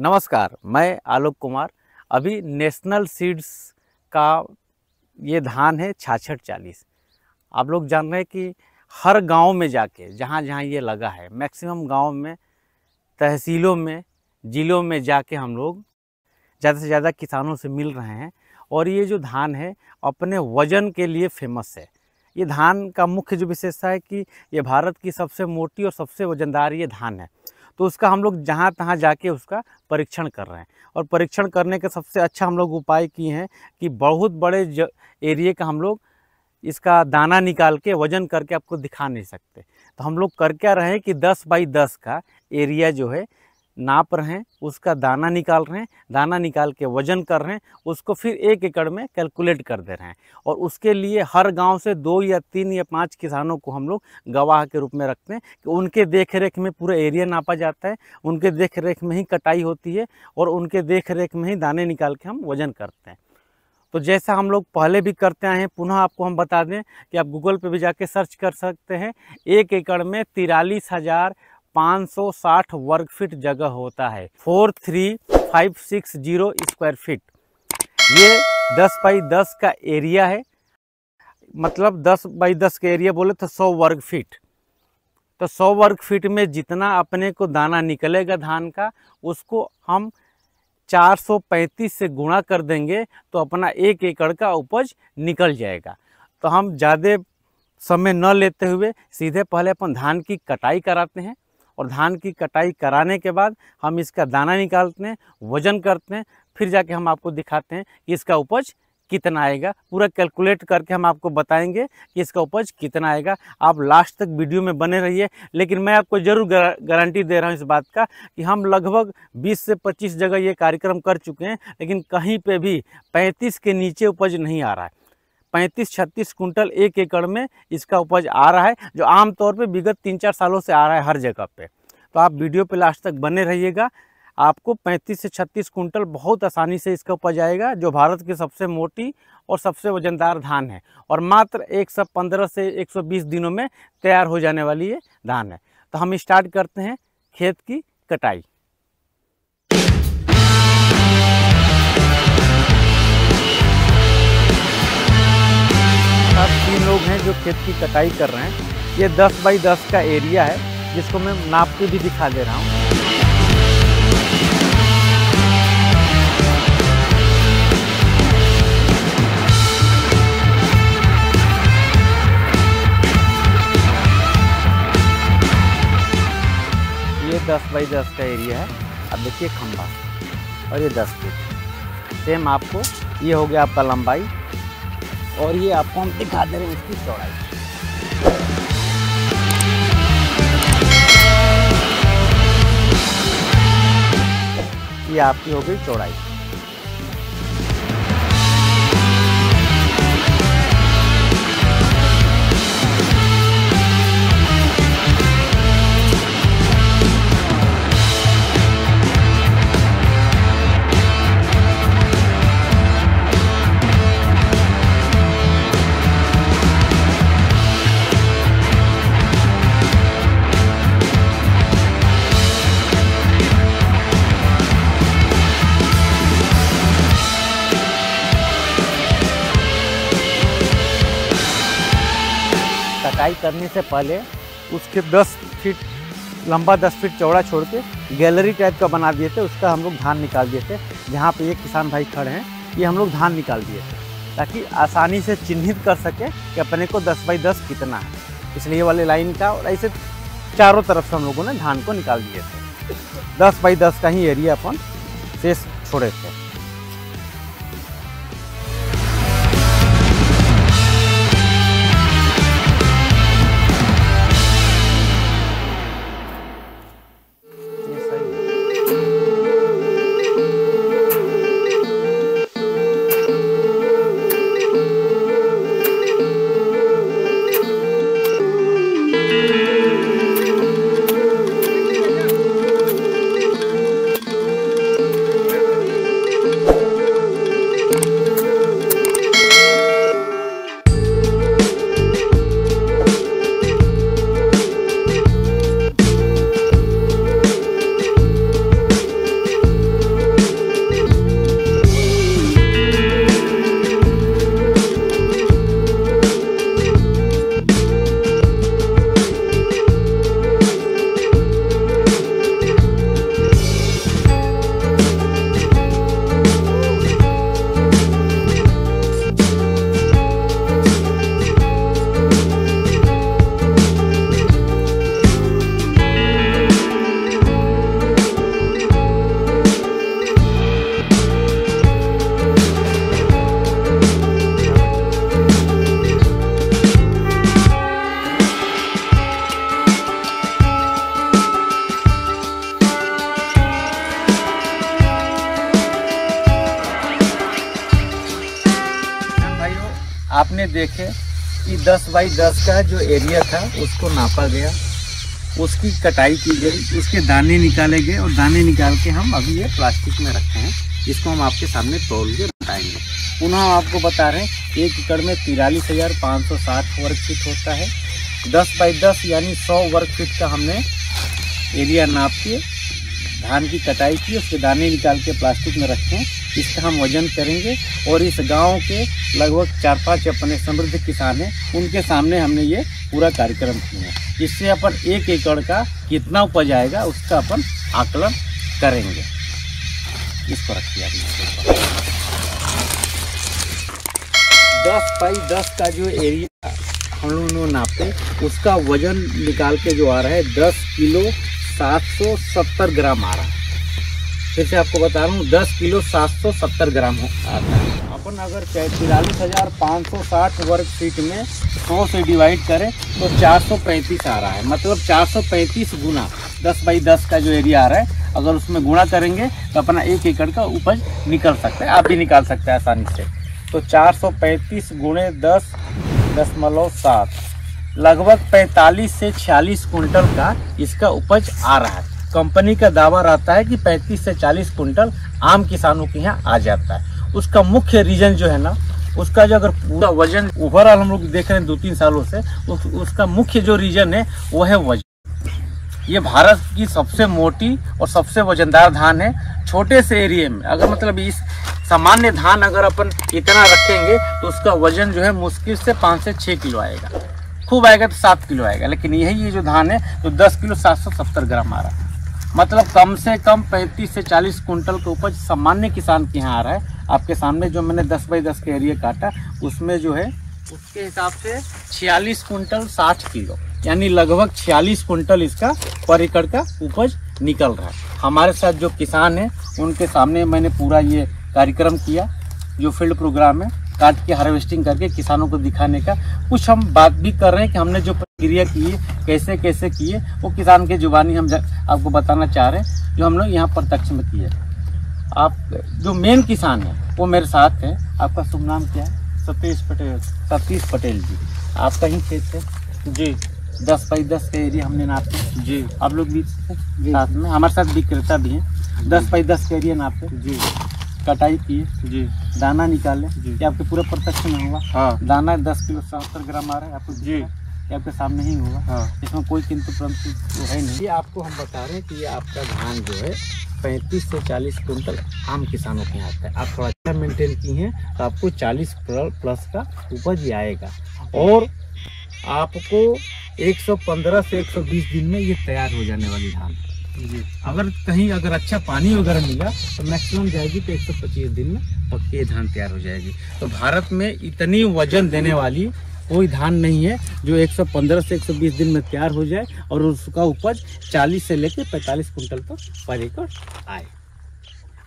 नमस्कार, मैं आलोक कुमार। अभी नेशनल सीड्स का ये धान है 6640। आप लोग जान रहे हैं कि हर गांव में जाके जहां जहां ये लगा है, मैक्सिमम गांव में, तहसीलों में, ज़िलों में जाके हम लोग ज़्यादा से ज़्यादा किसानों से मिल रहे हैं। और ये जो धान है अपने वज़न के लिए फेमस है। ये धान का मुख्य जो विशेषता है कि ये भारत की सबसे मोटी और सबसे वज़नदार ये धान है। तो उसका हम लोग जहाँ तहाँ जाके उसका परीक्षण कर रहे हैं। और परीक्षण करने का सबसे अच्छा हम लोग उपाय किए हैं कि बहुत बड़े एरिए का हम लोग इसका दाना निकाल के वज़न करके आपको दिखा नहीं सकते। तो हम लोग कर क्या रहे हैं कि 10 बाई 10 का एरिया जो है नाप रहे हैं, उसका दाना निकाल रहे हैं, दाना निकाल के वज़न कर रहे हैं, उसको फिर 1 एकड़ में कैलकुलेट कर दे रहे हैं। और उसके लिए हर गांव से 2 या 3 या 5 किसानों को हम लोग गवाह के रूप में रखते हैं कि उनके देख रेख में पूरा एरिया नापा जाता है, उनके देख रेख में ही कटाई होती है और उनके देख रेख में ही दाने निकाल के हम वज़न करते हैं। तो जैसा हम लोग पहले भी करते आए हैं, पुनः आपको हम बता दें कि आप गूगल पे भी जाके सर्च कर सकते हैं। 1 एकड़ में 43,560 वर्ग फीट जगह होता है, 43560 स्क्वायर फीट। ये 10 बाई 10 का एरिया है, मतलब 10 बाई 10 का एरिया बोले तो 100 वर्ग फीट। तो 100 वर्ग फीट में जितना अपने को दाना निकलेगा धान का, उसको हम 435 से गुणा कर देंगे तो अपना 1 एकड़ का उपज निकल जाएगा। तो हम ज़्यादा समय न लेते हुए सीधे पहले अपन धान की कटाई कराते हैं और धान की कटाई कराने के बाद हम इसका दाना निकालते हैं, वज़न करते हैं, फिर जाके हम आपको दिखाते हैं कि इसका उपज कितना आएगा। पूरा कैलकुलेट करके हम आपको बताएंगे कि इसका उपज कितना आएगा। आप लास्ट तक वीडियो में बने रहिए। लेकिन मैं आपको ज़रूर गारंटी दे रहा हूँ इस बात का कि हम लगभग 20 से 25 जगह ये कार्यक्रम कर चुके हैं, लेकिन कहीं पे भी 35 के नीचे उपज नहीं आ रहा है। 35-36 कुंटल 1 एकड़ में इसका उपज आ रहा है, जो आमतौर पे विगत 3-4 सालों से आ रहा है हर जगह पे। तो आप वीडियो पे लास्ट तक बने रहिएगा। आपको 35 से 36 कुंटल बहुत आसानी से इसका उपज आएगा, जो भारत की सबसे मोटी और सबसे वजनदार धान है और मात्र 115 से 120 दिनों में तैयार हो जाने वाली ये धान है। तो हम स्टार्ट करते हैं खेत की कटाई। अब 3 लोग हैं जो खेत की कटाई कर रहे हैं। ये 10 बाई 10 का एरिया है, जिसको मैं नाप के भी दिखा दे रहा हूँ। ये 10 बाई 10 का एरिया है। अब देखिए खंभा, और ये 10 फीट सेम आपको ये हो गया आपका लंबाई, और ये आपको हम दिखा दे रहे हैं इसकी चौड़ाई। ये आपकी हो गई चौड़ाई। कटाई करने से पहले उसके 10 फीट लंबा 10 फीट चौड़ा छोड़ के गैलरी टाइप का बना दिए थे। उसका हम लोग धान निकाल दिए थे। जहाँ पे ये किसान भाई खड़े हैं, ये हम लोग धान निकाल दिए थे ताकि आसानी से चिन्हित कर सके कि अपने को 10 बाई 10 कितना है। इसलिए वाले लाइन का, और ऐसे चारों तरफ से हम लोगों ने धान को निकाल दिए थे। 10 बाई 10 का ही एरिया अपन शेष छोड़े थे। आपने देखे कि 10 बाई 10 का जो एरिया था उसको नापा गया, उसकी कटाई की गई, उसके दाने निकाले गए और दाने निकाल के हम अभी ये प्लास्टिक में रखे हैं। इसको हम आपके सामने तोल के बताएंगे। पुनः हम आपको बता रहे हैं 1 एकड़ में 43,560 वर्ग फीट होता है। 10 बाई 10 यानी 100 वर्ग फीट का हमने एरिया नाप के धान की कटाई की, उसके दाने निकाल के प्लास्टिक में रखे हैं। इसका हम वजन करेंगे और इस गांव के लगभग 4-5 अपने समृद्ध किसान हैं, उनके सामने हमने ये पूरा कार्यक्रम किया है। इससे अपन 1 एकड़ का कितना उपज आएगा उसका अपन आकलन करेंगे। इसको रखिए आपने 10 बाई 10 का जो एरिया हम लोगों ने नापे, उसका वजन निकाल के जो आ रहा है 10 किलो 770 ग्राम आ रहा है। फिर से आपको बता रहा हूँ 10 किलो 770 ग्राम आता है। अपन अगर 43,560 वर्ग फीट में 100 से डिवाइड करें तो 435 आ रहा है। मतलब 435 गुना 10 बाई 10 का जो एरिया आ रहा है, अगर उसमें गुणा करेंगे तो अपना 1 एकड़ का उपज निकल सकता है। आप भी निकाल सकते हैं आसानी से। तो 435 गुणे 10.7 लगभग 45 से 46 कुंटल का इसका उपज आ रहा है। कंपनी का दावा रहता है कि 35 से 40 कुंटल आम किसानों के यहाँ आ जाता है। उसका मुख्य रीजन जो है ना, उसका जो अगर पूरा वजन ओवरऑल हम लोग देख रहे हैं 2-3 सालों से, उसका मुख्य जो रीजन है वो है वजन। ये भारत की सबसे मोटी और सबसे वजनदार धान है। छोटे से एरिया में अगर मतलब इस सामान्य धान अगर अपन इतना रखेंगे तो उसका वजन जो है मुश्किल से 5 से 6 किलो आएगा, खूब आएगा तो 7 किलो आएगा। लेकिन यही ये जो धान है तो 10 किलो 770 ग्राम आ रहा है। मतलब कम से कम 35 से 40 कुंटल का उपज सामान्य किसान के यहाँ आ रहा है। आपके सामने जो मैंने 10 बाई 10 का एरिया काटा, उसमें जो है उसके हिसाब से 46 कुंटल 60 किलो यानी लगभग 46 कुंटल इसका पर एकड़ का उपज निकल रहा है। हमारे साथ जो किसान हैं उनके सामने मैंने पूरा ये कार्यक्रम किया, जो फील्ड प्रोग्राम है, काट के हार्वेस्टिंग करके किसानों को दिखाने का। कुछ हम बात भी कर रहे हैं कि हमने जो प्रक्रिया की है कैसे कैसे किए, वो किसान के जुबानी हम आपको बताना चाह रहे हैं, जो हम लोग यहाँ प्रत्यक्ष में किए। आप जो मेन किसान है वो मेरे साथ है। आपका शुभ नाम क्या है? सतीश पटेल जी। आपका ही खेत है जी। 10 बाई 10 का एरिया हमने नापे जी। आप लोग भी साथ में, हमारे साथ विक्रेता भी हैं। 10 बाई 10 का एरिया नापे जी, कटाई किए जी, दाना निकाले जी। ये आपके पूरा प्रत्यक्ष में होगा। हाँ। दाना 10 किलो 70 ग्राम आ रहा है आपको जी, ये आपके सामने ही होगा। हाँ। इसमें कोई किंतु परंतु तो है नहीं। ये आपको हम बता रहे हैं कि ये आपका धान जो है 35 से 40 कुंटल आम किसानों के यहाँ आता है। आप थोड़ा अच्छा मेंटेन किए हैं तो आपको 40 प्लस का उपज ही आएगा। और आपको 115 से 120 दिन में ये तैयार हो जाने वाली धान जी। अगर अच्छा पानी वगैरह मिला तो मैक्सिमम जाएगी तो 125 दिन में पक्के धान तैयार हो जाएगी। तो भारत में इतनी वजन देने वाली कोई धान नहीं है जो 115 से 120 दिन में तैयार हो जाए और उसका उपज 40 से लेकर 45 कुंटल तक पर एकड़ आए।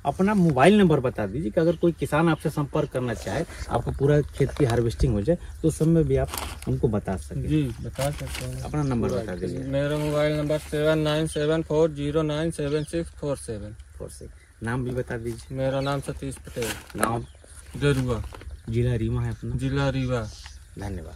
अपना मोबाइल नंबर बता दीजिए कि अगर कोई किसान आपसे संपर्क करना चाहे, आपका पूरा खेत की हार्वेस्टिंग हो जाए तो उस समय भी आप उनको बता सकते जी, बता सकते हैं। अपना नंबर बता दीजिए। मेरा मोबाइल नंबर 7974097647। नाम भी बता दीजिए। मेरा नाम सतीश पटेल, गाँव दरुआ, जिला रीवा है अपना। जिला रीवा। धन्यवाद।